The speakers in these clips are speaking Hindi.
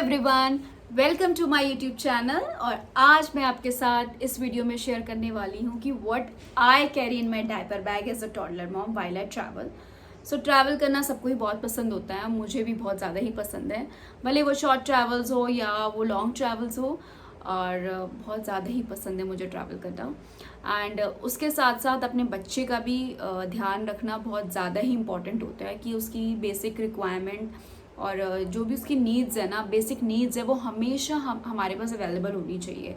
Everyone, welcome to my YouTube channel. और आज मैं आपके साथ इस वीडियो में शेयर करने वाली हूँ कि what I carry in my diaper bag as a toddler mom while I travel. So travel करना सबको ही बहुत पसंद होता है, मुझे भी बहुत ज़्यादा ही पसंद है, भले वो शॉर्ट ट्रैवल्स हो या वो लॉन्ग ट्रैवल्स हो। और बहुत ज़्यादा ही पसंद है मुझे ट्रैवल करना। एंड उसके साथ साथ अपने बच्चे का भी ध्यान रखना बहुत ज़्यादा ही इम्पॉर्टेंट होता है कि उसकी बेसिक रिक्वायरमेंट और जो भी उसकी नीड्स है ना, बेसिक नीड्स है, वो हमेशा हमारे पास अवेलेबल होनी चाहिए,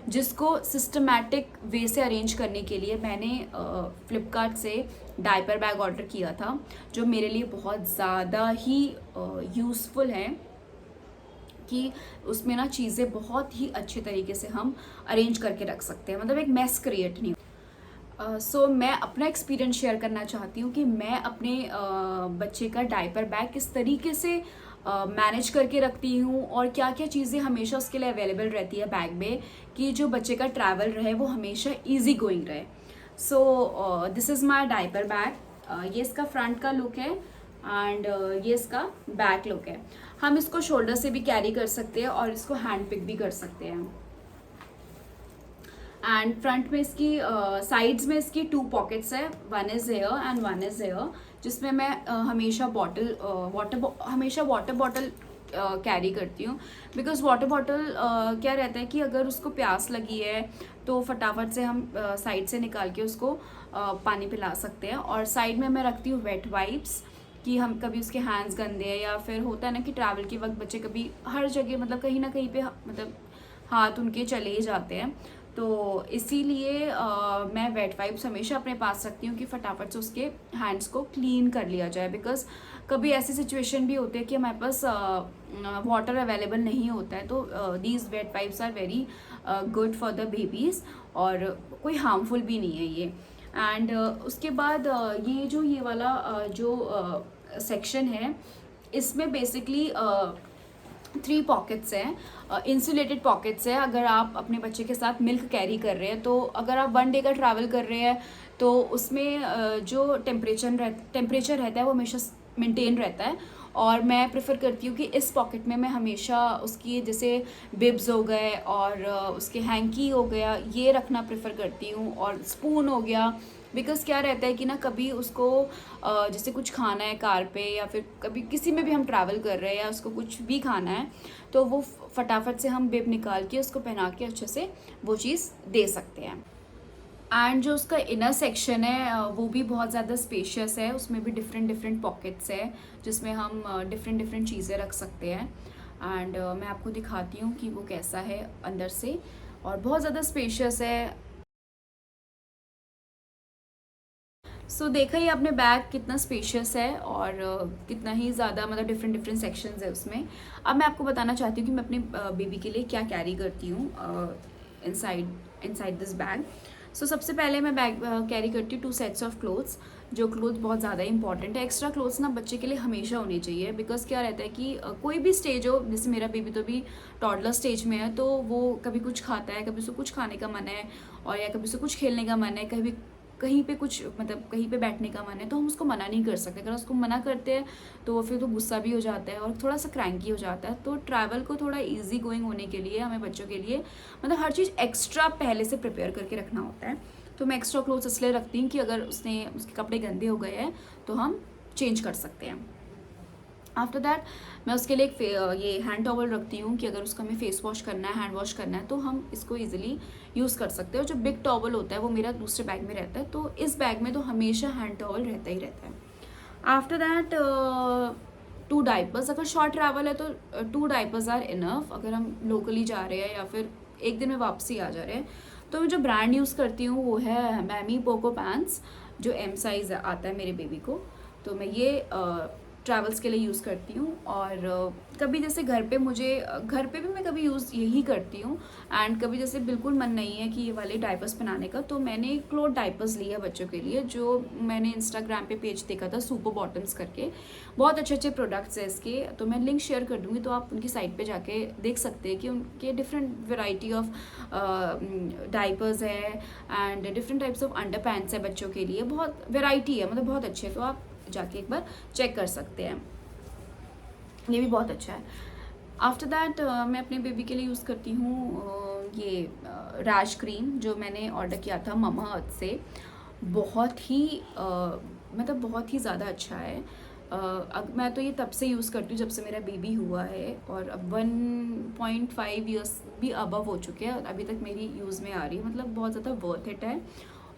जिसको सिस्टमैटिक वे से अरेंज करने के लिए मैंने फ्लिपकार्ट से डायपर बैग ऑर्डर किया था, जो मेरे लिए बहुत ज़्यादा ही यूज़फुल है कि उसमें ना चीज़ें बहुत ही अच्छे तरीके से हम अरेंज करके रख सकते हैं, मतलब एक मैस क्रिएट नहीं। सो मैं अपना एक्सपीरियंस शेयर करना चाहती हूँ कि मैं अपने बच्चे का डायपर बैग किस तरीके से मैनेज करके रखती हूँ और क्या क्या चीज़ें हमेशा उसके लिए अवेलेबल रहती है बैग में, कि जो बच्चे का ट्रैवल रहे वो हमेशा इजी गोइंग रहे। So this is my diaper bag. ये इसका फ्रंट का लुक है एंड ये इसका बैक लुक है। हम इसको शोल्डर से भी कैरी कर सकते हैं और इसको हैंड पिक भी कर सकते हैं। एंड फ्रंट में इसकी साइड्स में इसकी 2 पॉकेट्स है, one is here and one is here, जिसमें मैं हमेशा वाटर बॉटल कैरी करती हूँ। बिकॉज वाटर बॉटल क्या रहता है कि अगर उसको प्यास लगी है तो फटाफट से हम साइड से निकाल के उसको पानी पिला सकते हैं। और साइड में मैं रखती हूँ वेट वाइप्स, कि हम कभी उसके हैंड्स गंदे हैं या फिर होता है ना कि ट्रैवल के वक्त बच्चे कभी हर जगह मतलब कहीं ना कहीं पे मतलब हाथ उनके चले ही जाते हैं, तो इसीलिए मैं वेट वाइप्स हमेशा अपने पास रखती हूँ कि फटाफट से उसके हैंड्स को क्लीन कर लिया जाए। बिकॉज कभी ऐसी सिचुएशन भी होती है कि हमारे पास वाटर अवेलेबल नहीं होता है, तो these wet wipes are very good for the babies और कोई हार्मफुल भी नहीं है ये। एंड उसके बाद ये वाला जो सेक्शन है, इसमें बेसिकली 3 पॉकेट्स हैं, इंसुलेटेड पॉकेट्स है। अगर आप अपने बच्चे के साथ मिल्क कैरी कर रहे हैं, तो अगर आप 1 डे का ट्रैवल कर रहे हैं तो उसमें जो टेम्परेचर रहता है वो हमेशा मेंटेन रहता है। और मैं प्रेफर करती हूँ कि इस पॉकेट में मैं हमेशा उसकी जैसे बिब्स हो गए और उसके हैंकी हो गया, ये रखना प्रेफर करती हूँ, और स्पून हो गया। बिकॉज क्या रहता है कि ना कभी उसको जैसे कुछ खाना है कार पे या फिर कभी किसी में भी हम ट्रैवल कर रहे हैं या उसको कुछ भी खाना है, तो वो फटाफट से हम बिब निकाल के उसको पहना के अच्छे से वो चीज़ दे सकते हैं। एंड जो उसका इनर सेक्शन है वो भी बहुत ज़्यादा स्पेशियस है, उसमें भी डिफरेंट पॉकेट्स है जिसमें हम डिफरेंट चीज़ें रख सकते हैं। एंड मैं आपको दिखाती हूँ कि वो कैसा है अंदर से, और बहुत ज़्यादा स्पेशियस है। सो देखा ही आपने बैग कितना स्पेशियस है और कितना ही ज़्यादा मतलब डिफरेंट सेक्शंस है उसमें। अब मैं आपको बताना चाहती हूँ कि मैं अपने बेबी के लिए क्या कैरी करती हूँ इनसाइड दिस बैग। सो सबसे पहले मैं बैग कैरी करती हूँ 2 सेट्स ऑफ क्लोथ्स। जो क्लोथ बहुत ज़्यादा इंपॉर्टेंट है, एक्स्ट्रा क्लोथ्स ना बच्चे के लिए हमेशा होनी चाहिए। बिकॉज क्या रहता है कि कोई भी स्टेज हो, जैसे मेरा बेबी तो भी टॉडलर स्टेज में है, तो वो कभी कुछ खाता है, कभी उसको कुछ खाने का मन है, और या कभी उसको कुछ खेलने का मन है, कभी कहीं पे कुछ मतलब कहीं पे बैठने का मन है, तो हम उसको मना नहीं कर सकते। अगर उसको मना करते हैं तो वो फिर तो गुस्सा भी हो जाता है और थोड़ा सा क्रैंकी हो जाता है। तो ट्रैवल को थोड़ा इजी गोइंग होने के लिए हमें बच्चों के लिए मतलब हर चीज़ एक्स्ट्रा पहले से प्रिपेयर करके रखना होता है। तो मैं एक्स्ट्रा क्लोथ्स इसलिए रखती हूँ कि अगर उसके कपड़े गंदे हो गए हैं तो हम चेंज कर सकते हैं। आफ्टर दैट मैं उसके लिए ये हैंड टॉवल रखती हूँ कि अगर उसका हमें फेस वॉश करना है, हैंड वॉश करना है, तो हम इसको इजीली यूज़ कर सकते हैं। और जो बिग टॉवल होता है वो मेरा दूसरे बैग में रहता है, तो इस बैग में तो हमेशा हैंड टॉवल रहता ही रहता है। After that 2 diapers. अगर शॉर्ट ट्रैवल है तो 2 डाइपर्स आर इनफ। अगर हम लोकली जा रहे हैं या फिर एक दिन में वापसी आ जा रहे हैं, तो मैं जो ब्रांड यूज़ करती हूँ वो है मैमी पोको पैंट्स, जो M साइज़ आता है मेरे बेबी को। तो मैं ये ट्रैवल्स के लिए यूज़ करती हूँ। और कभी जैसे घर पे भी मैं कभी यूज़ यही करती हूँ। एंड कभी जैसे बिल्कुल मन नहीं है कि ये वाले डाइपर्स पहनाने का, तो मैंने क्लोथ डाइपर्स लिए बच्चों के लिए, जो मैंने इंस्टाग्राम पे पेज देखा था सुपर बॉटम्स करके। बहुत अच्छे प्रोडक्ट्स हैं इसके, तो मैं लिंक शेयर कर दूँगी, तो आप उनकी साइट पर जाके देख सकते हैं कि उनके डिफरेंट वेराइटी ऑफ डाइपर्स है and different types of under pants है बच्चों के लिए। बहुत वेराइटी है, मतलब बहुत अच्छे, तो आप जाके एक बार चेक कर सकते हैं, ये भी बहुत अच्छा है। आफ्टर दैट मैं अपने बेबी के लिए यूज़ करती हूँ ये रैश क्रीम, जो मैंने ऑर्डर किया था ममा अर्थ से। बहुत ही मतलब बहुत ही ज़्यादा अच्छा है। मैं तो ये तब से यूज़ करती हूँ जब से मेरा बेबी हुआ है, और अब 1.5 ईयर्स भी अबव हो चुके हैं और अभी तक मेरी यूज़ में आ रही है। मतलब बहुत ज़्यादा वर्थ इट है,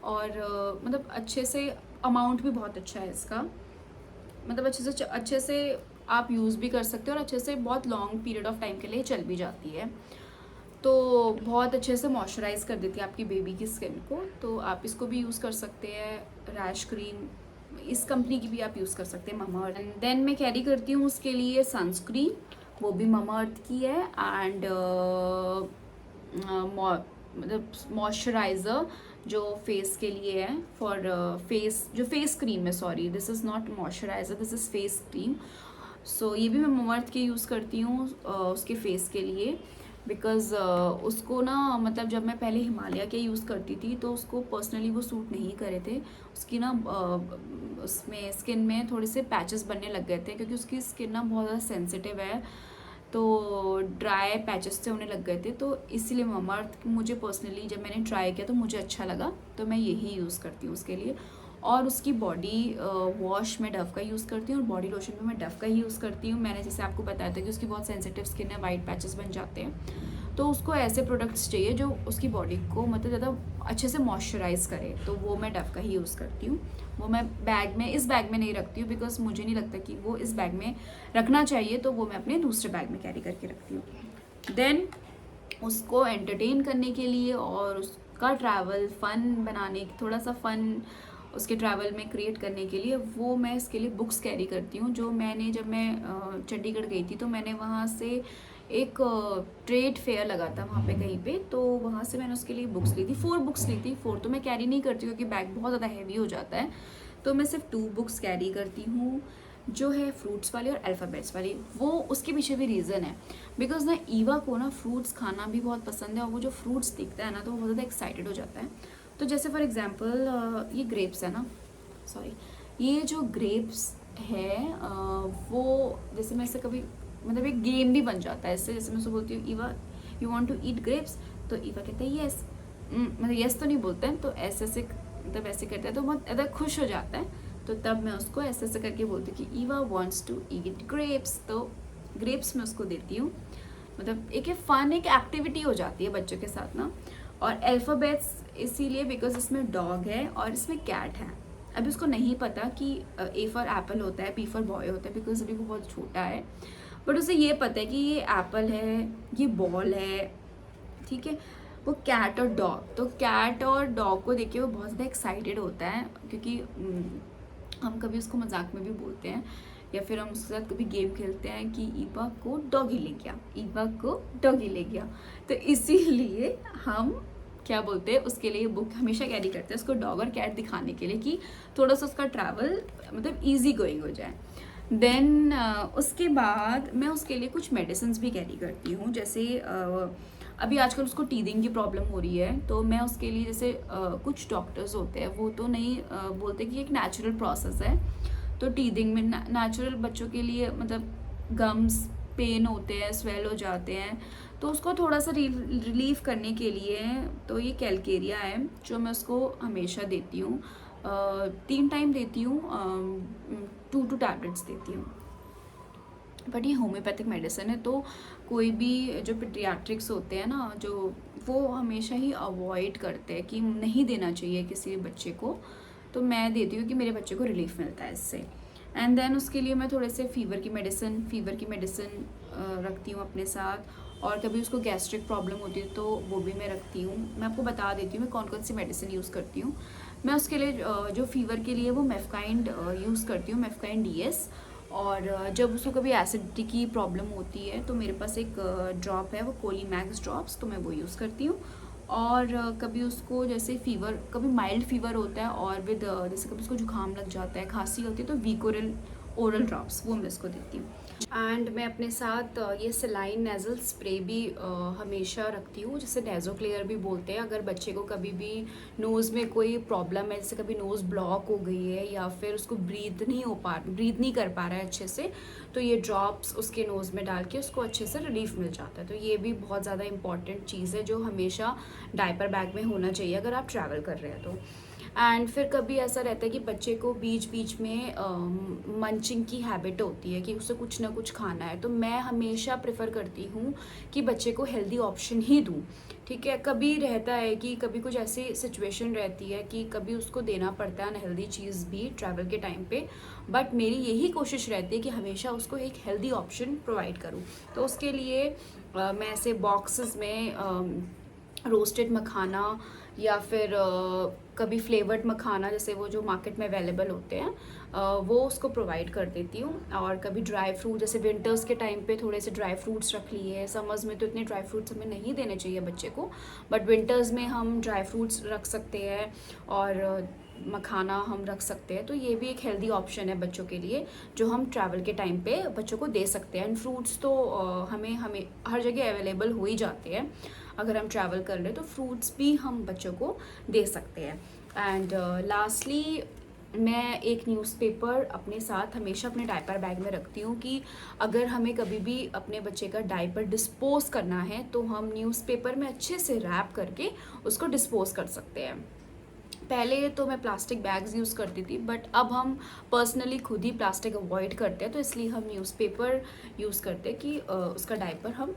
और मतलब अच्छे से अमाउंट भी बहुत अच्छा है इसका। मतलब अच्छे से आप यूज़ भी कर सकते हो, और अच्छे से बहुत लॉन्ग पीरियड ऑफ टाइम के लिए चल भी जाती है। तो बहुत अच्छे से मॉइस्चराइज़ कर देती है आपकी बेबी की स्किन को। तो आप इसको भी यूज़ कर सकते हैं, रैश क्रीम इस कंपनी की भी आप यूज़ कर सकते हैं, ममा अर्थ। एंड देन मैं कैरी करती हूँ उसके लिए सनस्क्रीन, वो भी ममा अर्थ की है। एंड मतलब मॉइस्चराइज़र जो फेस के लिए है, फॉर फेस, जो फेस क्रीम है, sorry this is not moisturiser, this is face cream. So ये भी मैं ममा अर्थ की यूज़ करती हूँ उसके फेस के लिए, बिकॉज़ उसको ना, मतलब जब मैं पहले हिमालय के यूज़ करती थी तो उसको पर्सनली वो सूट नहीं करे थे। उसकी ना उसमें स्किन में थोड़े से पैचेस बनने लग गए थे, क्योंकि उसकी स्किन ना बहुत ज़्यादा सेंसिटिव है, तो ड्राई पैचेस से होने लग गए थे। तो इसीलिए ममा अर्थ मुझे पर्सनली, जब मैंने ट्राई किया तो मुझे अच्छा लगा, तो मैं यही यूज़ करती हूँ उसके लिए। और उसकी बॉडी वॉश मैं डव का यूज़ करती हूँ, और बॉडी लोशन भी मैं डव का ही यूज़ करती हूँ। मैंने जैसे आपको बताया था कि उसकी बहुत सेंसिटिव स्किन है, वाइट पैचेस बन जाते हैं, तो उसको ऐसे प्रोडक्ट्स चाहिए जो उसकी बॉडी को मतलब ज़्यादा अच्छे से मॉइस्चराइज़ करे, तो वो मैं डव का ही यूज़ करती हूँ। वो मैं बैग में, इस बैग में नहीं रखती हूँ, बिकॉज मुझे नहीं लगता कि वो इस बैग में रखना चाहिए, तो वो मैं अपने दूसरे बैग में कैरी करके रखती हूँ। देन उसको एंटरटेन करने के लिए और उसका ट्रैवल फन बनाने, थोड़ा सा फन उसके ट्रैवल में क्रिएट करने के लिए, वो मैं इसके लिए बुक्स कैरी करती हूँ। जो मैंने, जब मैं चंडीगढ़ गई थी तो मैंने वहाँ से एक ट्रेड फेयर लगा था वहाँ पे कहीं पे, तो वहाँ से मैंने उसके लिए बुक्स ली थी। 4 बुक्स ली थी। 4 तो मैं कैरी नहीं करती क्योंकि बैग बहुत ज़्यादा हैवी हो जाता है, तो मैं सिर्फ 2 बुक्स कैरी करती हूँ, जो है फ्रूट्स वाली और अल्फ़ाबेट्स वाली। वो उसके पीछे भी रीज़न है, बिकॉज ना ईवा को ना फ्रूट्स खाना भी बहुत पसंद है, और वो जो फ्रूट्स दिखता है ना तो वो बहुत ज़्यादा एक्साइटेड हो जाता है। तो जैसे फॉर एग्जांपल ये ग्रेप्स है ना, सॉरी, ये जो ग्रेप्स है वो, जैसे मैं इससे कभी, मतलब एक गेम भी बन जाता है इससे। जैसे मैं उसको बोलती हूँ, Eva you want to eat grapes, तो ईवा कहते हैं येस, मतलब येस तो नहीं बोलते हैं, तो ऐसे ऐसे मतलब ऐसे करता है, तो बहुत ज़्यादा खुश हो जाता है। तो तब मैं उसको ऐसे ऐसे करके बोलती हूँ कि Eva wants to eat grapes, तो ग्रेप्स मैं उसको देती हूँ। मतलब एक फन, एक एक्टिविटी हो जाती है बच्चों के साथ ना। और अल्फ़ाबेट्स इसीलिए बिकॉज इसमें डॉग है और इसमें कैट है। अभी उसको नहीं पता कि ए फॉर एप्पल होता है, पी फॉर बॉय होता है, बिकॉज अभी वो बहुत छोटा है, बट उसे ये पता है कि ये एप्पल है, ये बॉल है, ठीक है। वो कैट और डॉग, तो कैट और डॉग को देख के वो बहुत ज़्यादा एक्साइटेड होता है, क्योंकि हम कभी उसको मजाक में भी बोलते हैं, या फिर हम उसके साथ कभी गेम खेलते हैं कि ईवा को डॉगी ले गया, ईवा को डॉगी ले गया। तो इसीलिए हम क्या बोलते हैं, उसके लिए बुक हमेशा कैरी करते हैं, उसको डॉग और कैट दिखाने के लिए, कि थोड़ा सा उसका ट्रैवल मतलब ईजी गोइंग हो जाए। देन उसके बाद मैं उसके लिए कुछ मेडिसिन भी कैरी करती हूँ। जैसे अभी आजकल उसको टीथिंग की प्रॉब्लम हो रही है, तो मैं उसके लिए, जैसे कुछ डॉक्टर्स होते हैं वो तो नहीं बोलते कि एक नेचुरल प्रोसेस है, तो टीथिंग में नेचुरल बच्चों के लिए मतलब गम्स पेन होते हैं, स्वेल हो जाते हैं, तो उसको थोड़ा सा रिलीफ करने के लिए तो ये कैलकेरिया है जो मैं उसको हमेशा देती हूँ। 3 टाइम देती हूँ, 2 टैबलेट्स देती हूँ। बट ये होम्योपैथिक मेडिसिन है, तो कोई भी जो पीडियाट्रिक्स होते हैं ना, जो वो हमेशा ही अवॉइड करते हैं कि नहीं देना चाहिए किसी बच्चे को, तो मैं देती हूँ कि मेरे बच्चे को रिलीफ मिलता है इससे। एंड देन उसके लिए मैं थोड़े से फीवर की मेडिसिन रखती हूँ अपने साथ, और कभी उसको गैस्ट्रिक प्रॉब्लम होती है तो वो भी मैं रखती हूँ। मैं आपको बता देती हूँ मैं कौन कौन सी मेडिसिन यूज़ करती हूँ। मैं उसके लिए जो फीवर के लिए वो मेफकाइंड यूज़ करती हूँ, मेफकाइंड DS। और जब उसको कभी एसिडिटी की प्रॉब्लम होती है तो मेरे पास एक ड्रॉप है, वो कोलीमैक्स ड्रॉप्स, तो मैं वो यूज़ करती हूँ। और कभी उसको जैसे फीवर, कभी माइल्ड फीवर होता है, और विद जैसे कभी उसको जुकाम लग जाता है, खांसी होती है, तो वीकोरिल ओरल ड्रॉप्स, वो मैं इसको देती हूँ। एंड मैं अपने साथ ये सलाइन नेज़ल स्प्रे भी हमेशा रखती हूँ, जिसे नेज़ो क्लियर भी बोलते हैं। अगर बच्चे को कभी भी नोज़ में कोई प्रॉब्लम है, जैसे कभी नोज़ ब्लॉक हो गई है या फिर उसको ब्रीथ नहीं कर पा रहा है अच्छे से, तो ये ड्रॉप्स उसके नोज़ में डाल के उसको अच्छे से रिलीफ मिल जाता है। तो ये भी बहुत ज़्यादा इंपॉर्टेंट चीज़ है जो हमेशा डायपर बैग में होना चाहिए अगर आप ट्रैवल कर रहे हैं तो। एंड फिर कभी ऐसा रहता है कि बच्चे को बीच बीच में मंचिंग की हैबिट होती है कि उसे कुछ ना कुछ खाना है, तो मैं हमेशा प्रेफर करती हूँ कि बच्चे को हेल्दी ऑप्शन ही दूँ। ठीक है, कभी रहता है कि कभी कुछ ऐसी सिचुएशन रहती है कि कभी उसको देना पड़ता है अनहेल्दी चीज़ भी ट्रैवल के टाइम पे, बट मेरी यही कोशिश रहती है कि हमेशा उसको एक हेल्दी ऑप्शन प्रोवाइड करूँ। तो उसके लिए मैं ऐसे बॉक्सेस में रोस्टेड मखाना या फिर कभी फ्लेवर्ड मखाना, जैसे वो जो मार्केट में अवेलेबल होते हैं, वो उसको प्रोवाइड कर देती हूँ। और कभी ड्राई फ्रूट, जैसे विंटर्स के टाइम पे थोड़े से ड्राई फ्रूट्स रख लिए। समर्स में तो इतने ड्राई फ्रूट्स हमें नहीं देने चाहिए बच्चे को, बट विंटर्स में हम ड्राई फ्रूट्स रख सकते हैं और मखाना हम रख सकते हैं। तो ये भी एक हेल्दी ऑप्शन है बच्चों के लिए जो हम ट्रैवल के टाइम पे बच्चों को दे सकते हैं। एंड फ्रूट्स तो हमें हर जगह अवेलेबल हो ही जाते हैं। अगर हम ट्रैवल कर रहे हैं तो फ्रूट्स भी हम बच्चों को दे सकते हैं। एंड लास्टली मैं एक न्यूज़पेपर अपने साथ हमेशा अपने डायपर बैग में रखती हूँ कि अगर हमें कभी भी अपने बच्चे का डायपर डिस्पोज करना है तो हम न्यूज़पेपर में अच्छे से रैप करके उसको डिस्पोज कर सकते हैं। पहले तो मैं प्लास्टिक बैग्स यूज़ करती थी, बट अब हम पर्सनली खुद ही प्लास्टिक अवॉइड करते हैं, तो इसलिए हम न्यूज़पेपर यूज़ करते हैं कि उसका डायपर हम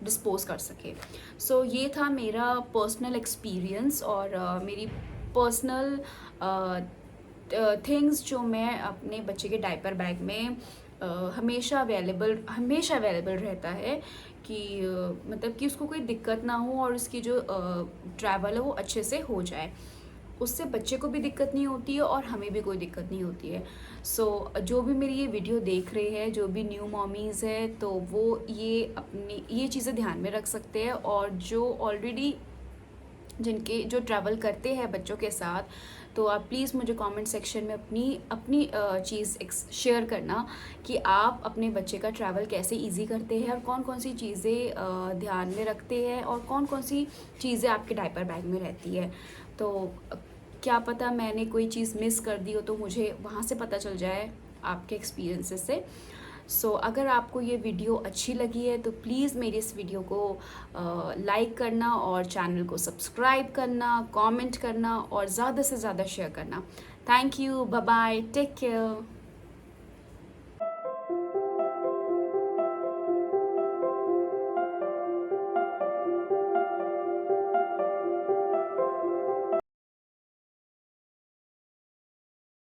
डिस्पोज कर सके। सो ये था मेरा पर्सनल एक्सपीरियंस और मेरी पर्सनल थिंग्स जो मैं अपने बच्चे के डायपर बैग में हमेशा अवेलेबल रहता है कि मतलब कि उसको कोई दिक्कत ना हो और उसकी जो ट्रैवल है वो अच्छे से हो जाए। उससे बच्चे को भी दिक्कत नहीं होती है और हमें भी कोई दिक्कत नहीं होती है। सो जो भी मेरी ये वीडियो देख रहे हैं, जो भी न्यू मॉमीज़ है, तो वो ये चीज़ें ध्यान में रख सकते हैं। और जो ऑलरेडी जो ट्रैवल करते हैं बच्चों के साथ, तो आप प्लीज़ मुझे कमेंट सेक्शन में अपनी चीज़ शेयर करना कि आप अपने बच्चे का ट्रैवल कैसे इजी करते हैं और कौन कौन सी चीज़ें ध्यान में रखते हैं और कौन कौन सी चीज़ें आपके डायपर बैग में रहती है। तो क्या पता मैंने कोई चीज़ मिस कर दी हो तो मुझे वहाँ से पता चल जाए आपके एक्सपीरियंसेस से। सो अगर आपको ये वीडियो अच्छी लगी है तो प्लीज़ मेरी इस वीडियो को लाइक करना और चैनल को सब्सक्राइब करना, कमेंट करना और ज़्यादा से ज़्यादा शेयर करना। Thank you, bye bye, take care.